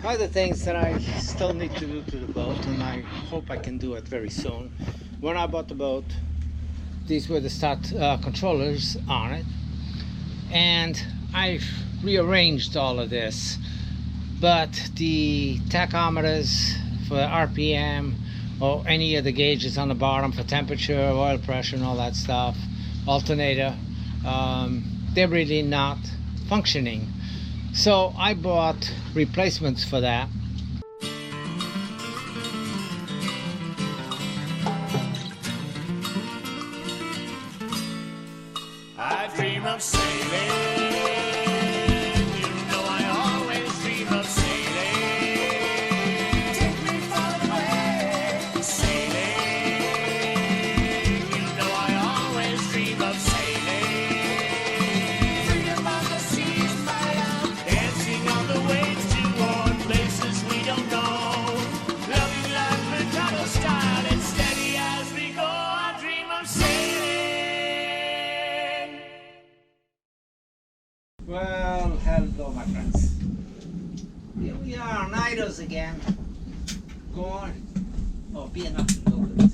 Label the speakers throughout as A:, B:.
A: Other things that I still need to do to the boat, and I hope I can do it very soon. When I bought the boat, these were the start controllers on it, and I've rearranged all of this, but the tachometers for RPM or any of the gauges on the bottom for temperature, oil pressure and all that stuff, alternator, they're really not functioning. So I bought replacements for that.
B: I dream of sailing. You know I always dream of sailing. Take me far away. Sailing. You know I always dream of sailing. Freedom on the seas, my love. Dancing on the waves to warm places we don't know. Loving life Ricardo style and steady as we go. I dream of sailing.
A: Well, hello my friends. Here we are on iDos again. Going, being up to no good.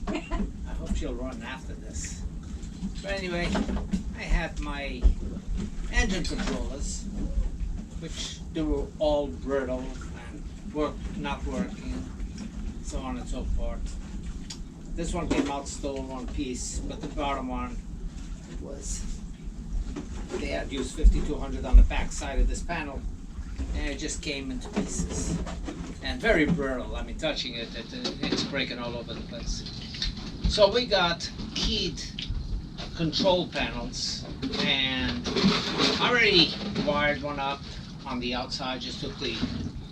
A: I hope she'll run after this. But anyway, I had my engine controllers, which they were all brittle and not working, so on and so forth. This one came out still one piece, but the bottom one was, they had used 5200 on the back side of this panel, and it just came into pieces. And very brittle. I mean, touching it, it's breaking all over the place. So we got keyed control panels, and I already wired one up on the outside. Just took the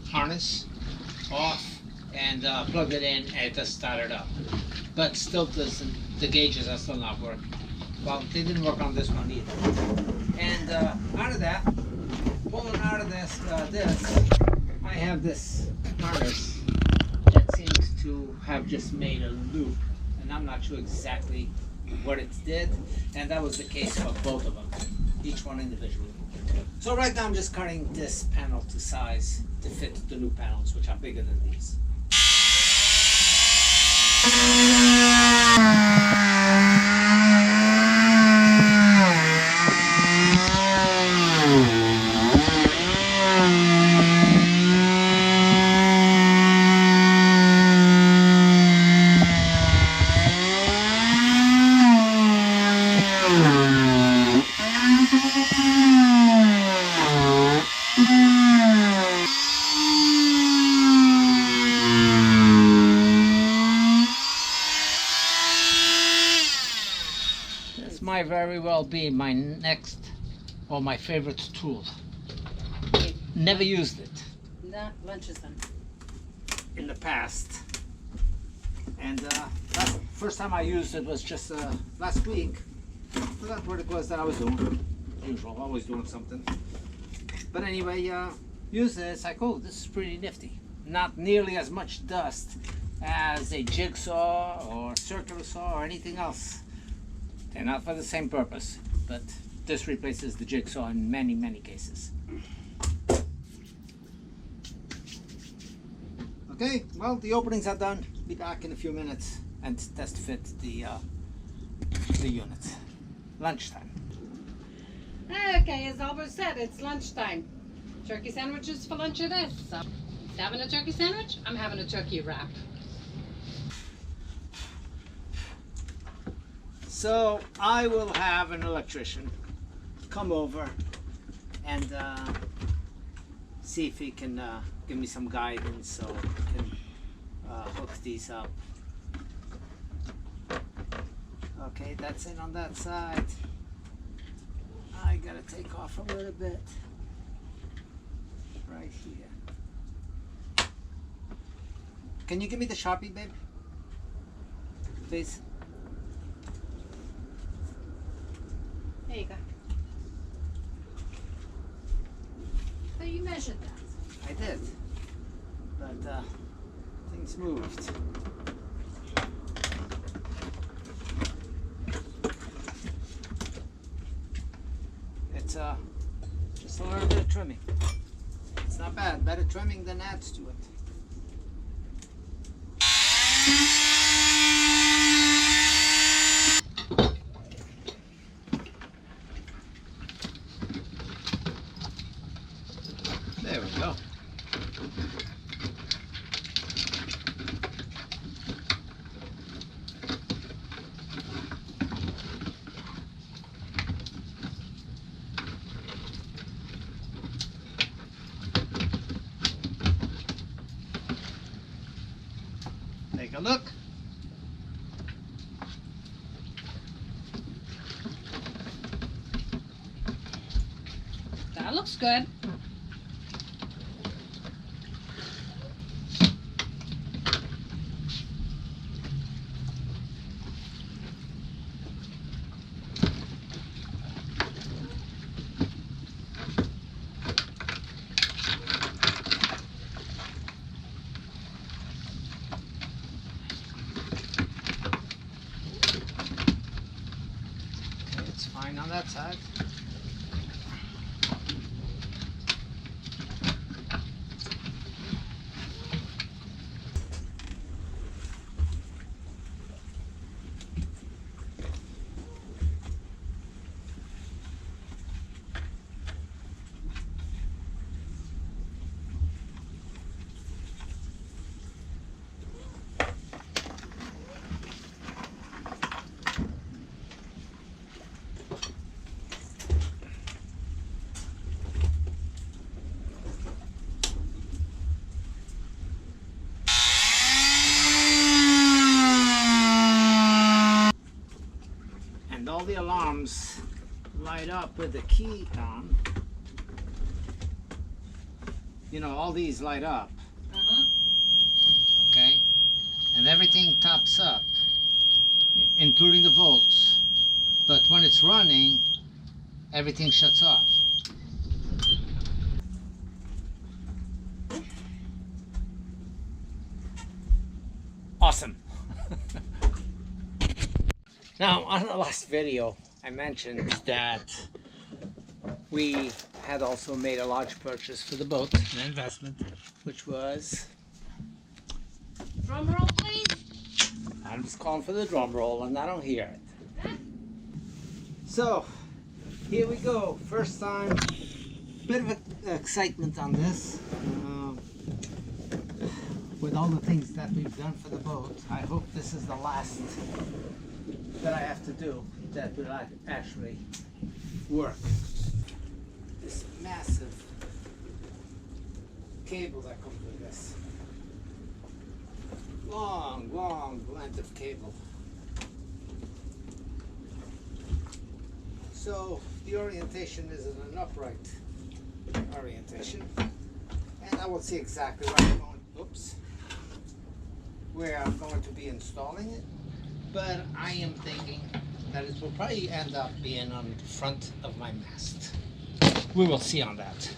A: harness off and plugged it in, and it just started up. But still doesn't, the gauges are still not working. Well, they didn't work on this one either. And out of that, pulling out of this, I have this harness that seems to have just made a loop, and I'm not sure exactly what it did, and that was the case for both of them, each one individually. So right now I'm just cutting this panel to size to fit the new panels, which are bigger than these. This might very well be my next or my favorite tool. Never used it
C: That lunch is done.
A: in the past, and first time I used it was just last week. I forgot what it was that I was doing. Usual, always doing something. But anyway, using it, it's like, oh, this is pretty nifty. Not nearly as much dust as a jigsaw or circular saw or anything else. They're not for the same purpose, but this replaces the jigsaw in many, many cases. Okay, well, the openings are done. Be back in a few minutes and test fit the unit. Lunchtime.
C: Okay, as Albert said, it's lunchtime. Turkey sandwiches for lunch it is. So, he's having a turkey sandwich, I'm having a turkey wrap.
A: So I will have an electrician come over and see if he can give me some guidance so I can hook these up. Okay, that's it on that side. I gotta take off a little bit right here. Can you give me the Sharpie, babe? Please.
C: There you go. So you measured that.
A: I did, but things moved. It's just a little bit of trimming. It's It's not bad. Better trimming than adds to it. There we go. Take a look.
C: That looks good.
A: It's fine on that side. All the alarms light up with the key on. You know, all these light up. Okay? And everything tops up, including the volts. But when it's running, everything shuts off. Awesome. Now, on the last video, I mentioned that we had also made a large purchase for the boat, an investment, which was...
C: Drum roll, please.
A: I'm just calling for the drum roll and I don't hear it. So, here we go. First time, bit of excitement on this. With all the things that we've done for the boat, I hope this is the last that I have to do that will actually work. This massive cable that comes with this. Long length of cable. So the orientation is in an upright orientation. And I will see exactly where I'm going to be installing it. But I am thinking that it will probably end up being on the front of my mast. We will see on that.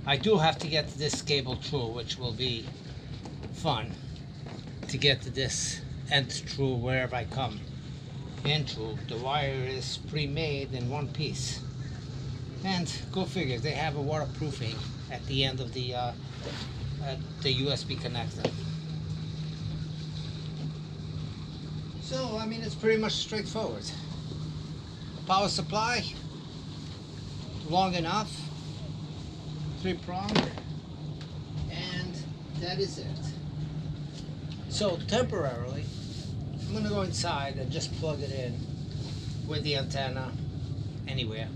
A: I do have to get this cable through, which will be fun to get to this end through wherever I come in through. The wire is pre-made in one piece. And go figure, they have a waterproofing at the end of the USB connector. So, I mean, it's pretty much straightforward. Power supply, long enough, 3-prong, and that is it. So, temporarily, I'm going to go inside and just plug it in with the antenna anywhere.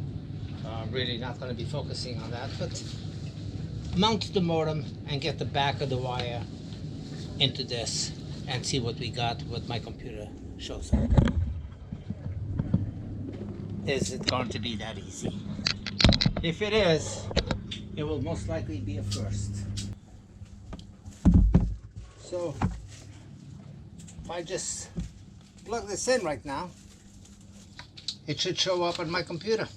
A: Really not going to be focusing on that, but mount the modem and get the back of the wire into this and see what we got, what my computer shows up. Is it going to be that easy? If it is, it will most likely be a first. So, if I just plug this in right now, it should show up on my computer.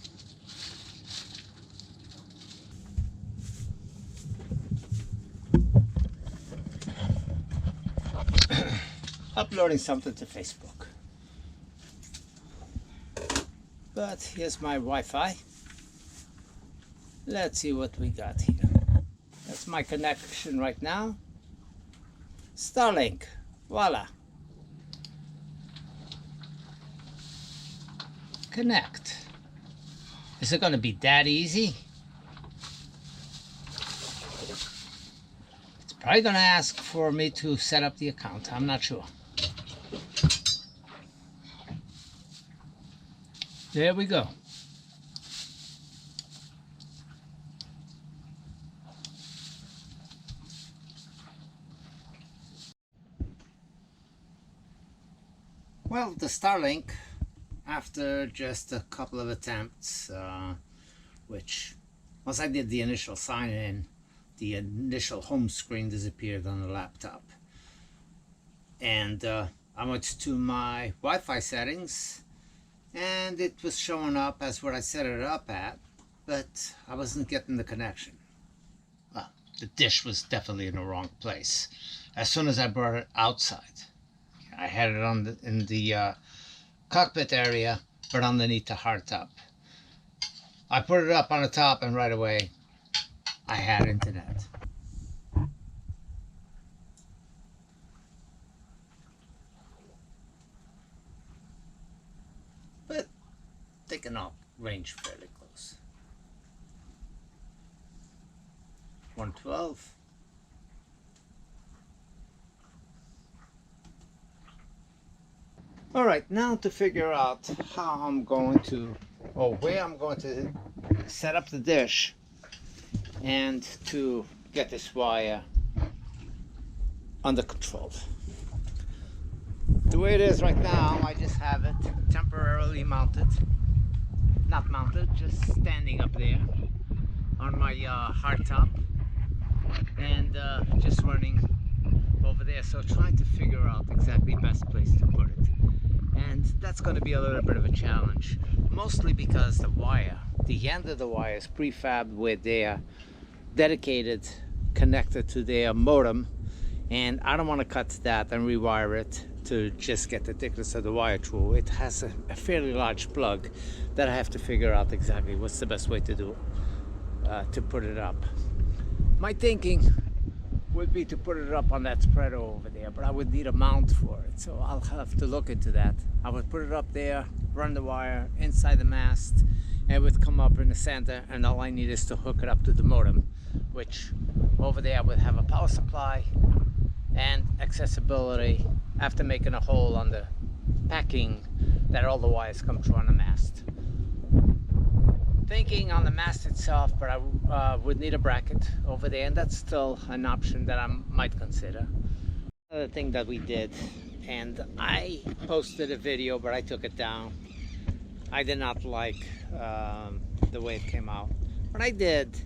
A: Uploading something to Facebook. But here's my Wi-Fi. Let's see what we got here. Let's That's my connection right now. StarLink. Voila. Connect. Is it going to be that easy? It's probably going to ask for me to set up the account. I'm not sure. There we go. Well, the StarLink, after just a couple of attempts, which once I did the initial sign in, the initial home screen disappeared on the laptop. And I went to my Wi-Fi settings and it was showing up as what I set it up at, but I wasn't getting the connection. Well, the dish was definitely in the wrong place. As soon as I brought it outside, I had it on in the cockpit area, but underneath the hardtop. I put it up on the top and right away I had internet. But they can all range fairly close. 112. Alright, now to figure out how I'm going to, or where I'm going to set up the dish and to get this wire under control. The way it is right now, I just have it temporarily mounted, not mounted, just standing up there on my hardtop and just running over there. So trying to figure out exactly best place to put it. And that's going to be a little bit of a challenge, mostly because the wire, the end of the wire is prefabbed with their dedicated connector to their modem, and I don't want to cut that and rewire it to just get the thickness of the wire through. It has a fairly large plug that I have to figure out exactly what's the best way to do to put it up. My thinking would be to put it up on that spreader over there, but I would need a mount for it, so I'll have to look into that. I would put it up there, run the wire inside the mast, and it would come up in the center, and all I need is to hook it up to the modem, which over there would have a power supply and accessibility after making a hole on the packing that all the wires come through on the mast. Thinking on the mast itself, but I would need a bracket over there, and that's still an option that I might consider. Another thing that we did, and I posted a video but I took it down. I did not like the way it came out, but I did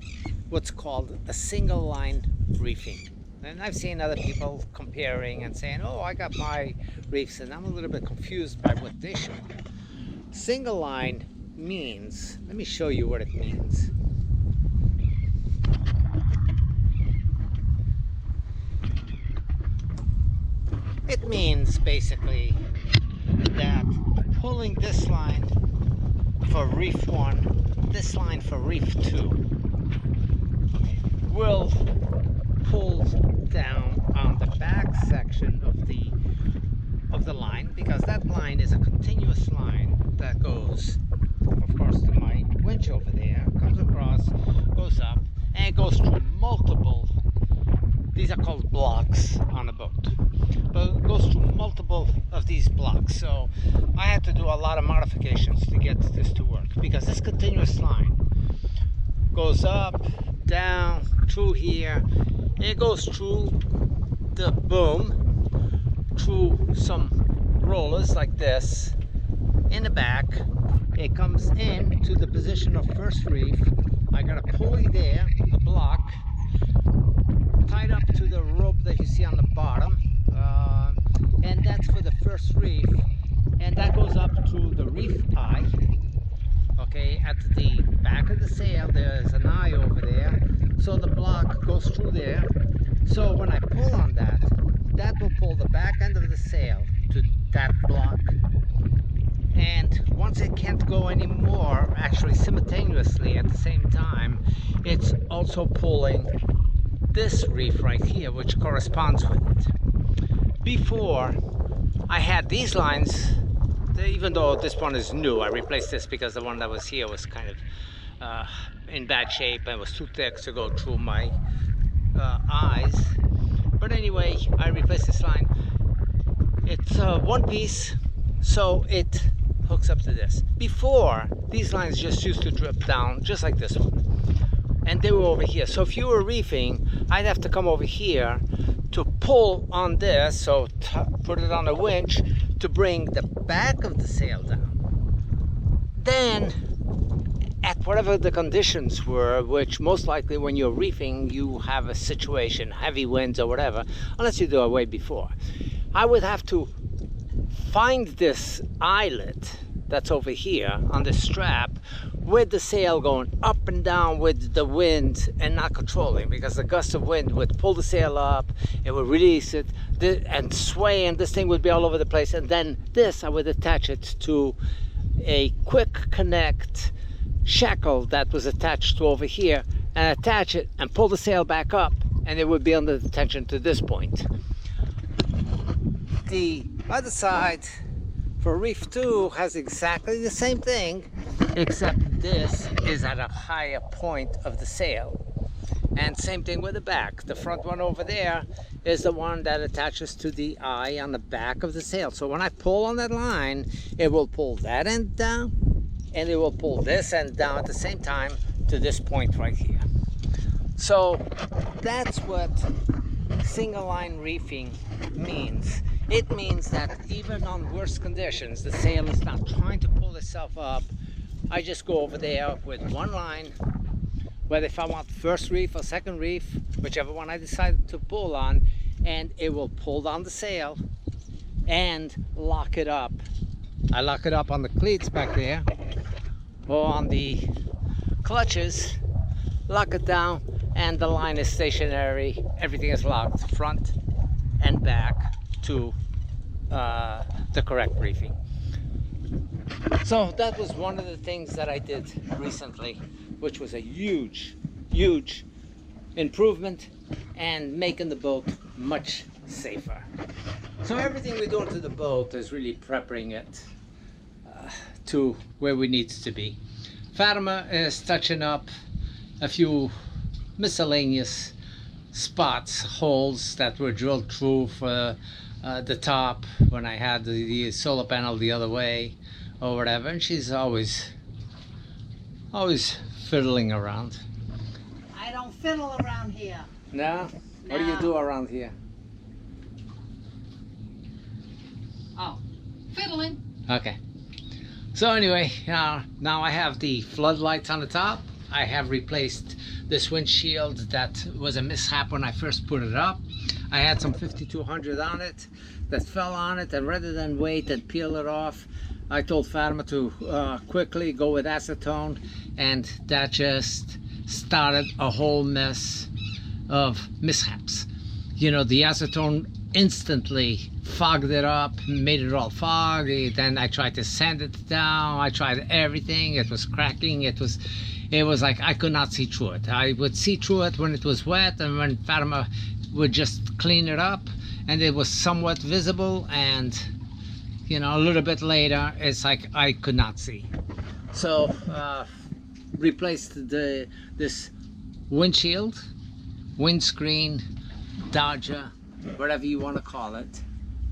A: what's called a single line reefing. And I've seen other people comparing and saying, oh, I got my reefs, and I'm a little bit confused by what they show. Single line means, let me show you what it means. It means basically that pulling this line for reef 1, this line for reef 2 will pull down on the back section of the line, because that line is a continuous line that goes, of course, to my winch over there, comes across, goes up, and it goes through multiple, these are called blocks on a boat, but it goes through multiple of these blocks. So I had to do a lot of modifications to get this to work, because this continuous line goes up, down, through here, and it goes through the boom, through some rollers like this in the back. It comes in to the position of first reef. I got a pulley there, a block, tied up to the rope that you see on the bottom, and that's for the first reef, and that goes up to the reef eye. Okay, at the back of the sail there's an eye over there, so the block goes through there. So when I pull on that, that will pull the back end of the sail to that block. And once it can't go anymore, actually simultaneously at the same time, it's also pulling this reef right here, which corresponds with it. Before, I had these lines, even though this one is new. I replaced this because the one that was here was kind of in bad shape and was too thick to go through my eyes. But anyway, I replaced this line. It's one piece, so it hooks up to this. Before, these lines just used to drip down, just like this one. And they were over here. So if you were reefing, I'd have to come over here to pull on this, so put it on a winch to bring the back of the sail down. Then, at whatever the conditions were, which most likely when you're reefing, you have a situation, heavy winds or whatever, unless you do it way before. I would have to find this eyelet that's over here on the strap with the sail going up and down with the wind and not controlling, because the gust of wind would pull the sail up, it would release it and sway, and this thing would be all over the place. And then this, I would attach it to a quick connect shackle that was attached to over here, and attach it and pull the sail back up, and it would be under the tension to this point. The other side for Reef 2 has exactly the same thing, except this is at a higher point of the sail. And same thing with the back. The front one over there is the one that attaches to the eye on the back of the sail. So when I pull on that line, it will pull that end down, and it will pull this end down at the same time to this point right here. So that's what single line reefing means. It means that even on worst conditions, the sail is not trying to pull itself up. I just go over there with one line, whether if I want first reef or second reef, whichever one I decide to pull on, and it will pull down the sail and lock it up. I lock it up on the cleats back there, or on the clutches, lock it down, and the line is stationary. Everything is locked, front and back, to the correct reefing. So that was one of the things that I did recently, which was a huge improvement and making the boat much safer. So everything we're doing to the boat is really prepping it to where we need to be. Fatima is touching up a few miscellaneous spots, holes that were drilled through for the top when I had the solar panel the other way or whatever, and she's always fiddling around.
C: I don't fiddle around here.
A: No? What do you do around here?
C: Oh, fiddling.
A: Okay. So anyway, now I have the floodlights on the top. I have replaced this windshield that was a mishap when I first put it up. I had some 5200 on it that fell on it, and rather than wait and peel it off, I told Fatima to quickly go with acetone, and that just started a whole mess of mishaps. You know, the acetone instantly fogged it up, made it all foggy. Then I tried to sand it down. I tried everything. It was cracking. It was like I could not see through it. I would see through it when it was wet, and when Fatima would just clean it up, and it was somewhat visible, and you know, a little bit later it's like I could not see. So replaced this windshield, windscreen, dodger, whatever you want to call it,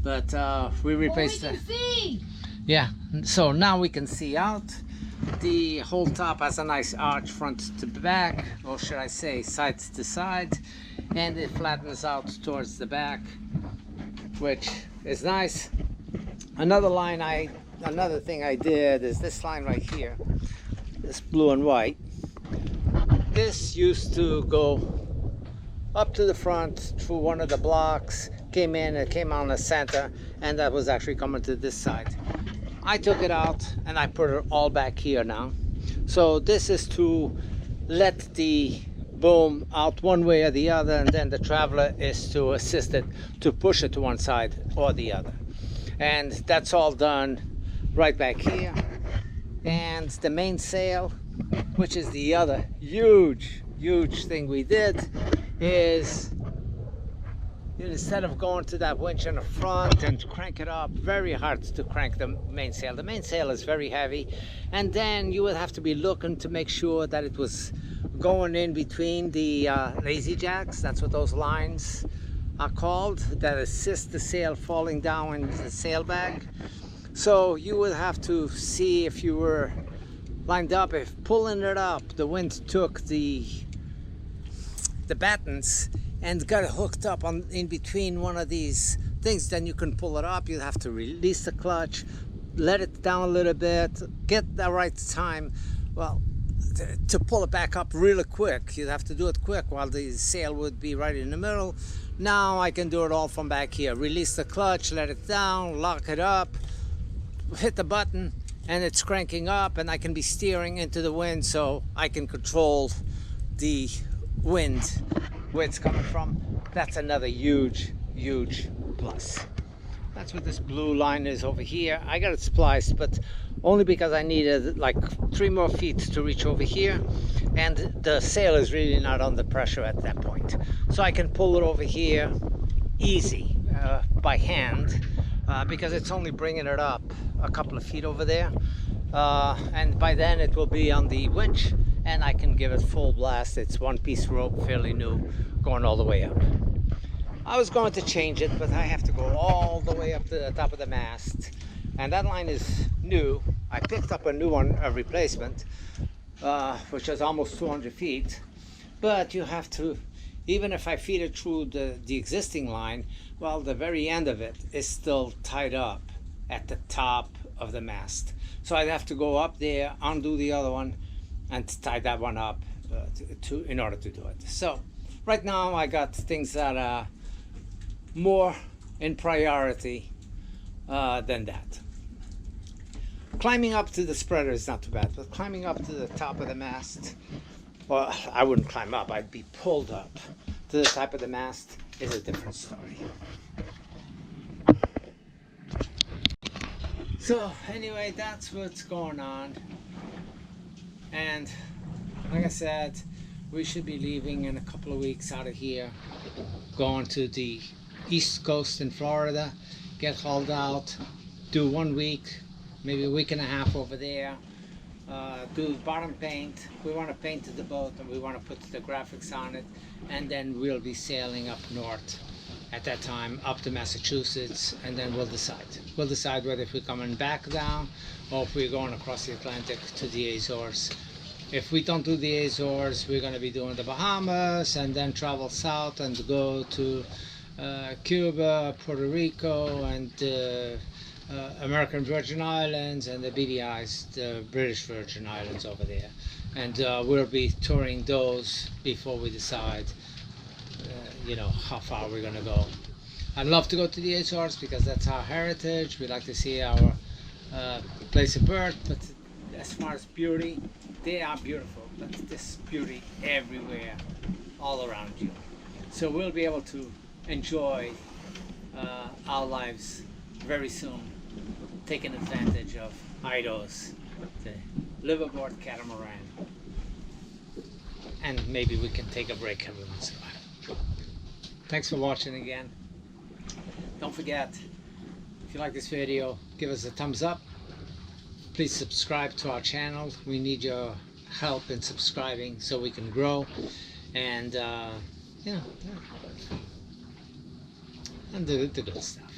A: but we replaced it. Yeah, so now we can see out. The whole top has a nice arch front to back, or should I say side to side, and it flattens out towards the back, which is nice. Another thing I did is this line right here, this blue and white. This used to go up to the front through one of the blocks, came in, it came on the center, and that was actually coming to this side. I took it out and I put it all back here now. So this is to let the boom out one way or the other, and then the traveler is to assist it to push it to one side or the other. And that's all done right back here. And the main sail, which is the other huge thing we did, is instead of going to that winch in the front and crank it up, very hard to crank the mainsail. The mainsail is very heavy, and then you would have to be looking to make sure that it was going in between the lazy jacks. That's what those lines are called, that assist the sail falling down into the sail bag. So you would have to see if you were lined up, if pulling it up, the wind took the battens and got it hooked up on in between one of these things, then you can pull it up. You have to release the clutch, let it down a little bit, get the right time, well, to pull it back up really quick. You'd have to do it quick while the sail would be right in the middle. Now I can do it all from back here. Release the clutch, let it down, lock it up, hit the button, and it's cranking up, and I can be steering into the wind so I can control the wind where it's coming from. That's another huge plus. That's what this blue line is over here. I got it spliced, but only because I needed like 3 more feet to reach over here, and the sail is really not under pressure at that point, so I can pull it over here easy by hand, because it's only bringing it up a couple of feet over there, and by then it will be on the winch and I can give it full blast. It's one piece rope, fairly new, going all the way up. I was going to change it, but I have to go all the way up to the top of the mast, and that line is new. I picked up a new one, a replacement, which is almost 200 feet, but you have to, even if I feed it through the existing line, well, the very end of it is still tied up at the top of the mast. So I'd have to go up there, undo the other one, and tie that one up in order to do it. So right now I got things that are more in priority than that. Climbing up to the spreader is not too bad, but climbing up to the top of the mast, well, I wouldn't climb up, I'd be pulled up to the top of the mast, is a different story. So anyway, that's what's going on, and like I said, we should be leaving in a couple of weeks out of here, going to the East Coast in Florida, get hauled out, do 1 week, maybe a week and a half over there, do bottom paint. We want to paint the boat and we want to put the graphics on it, and then we'll be sailing up north at that time, up to Massachusetts, and then we'll decide whether if we're coming back down or if we're going across the Atlantic to the Azores. If we don't do the Azores, we're going to be doing the Bahamas and then travel south and go to Cuba, Puerto Rico, and American Virgin Islands, and the BVI's, the British Virgin Islands over there. And we'll be touring those before we decide you know, how far we're going to go. I'd love to go to the Azores because that's our heritage. We like to see our place of birth, but as far as beauty, they are beautiful, but there's beauty everywhere, all around you. So we'll be able to enjoy our lives very soon, taking advantage of iDos, the liveaboard catamaran, and maybe we can take a break every once in a while. Thanks for watching again. Don't forget, if you like this video, give us a thumbs up. Please subscribe to our channel. We need your help in subscribing so we can grow, and you know, and the good stuff.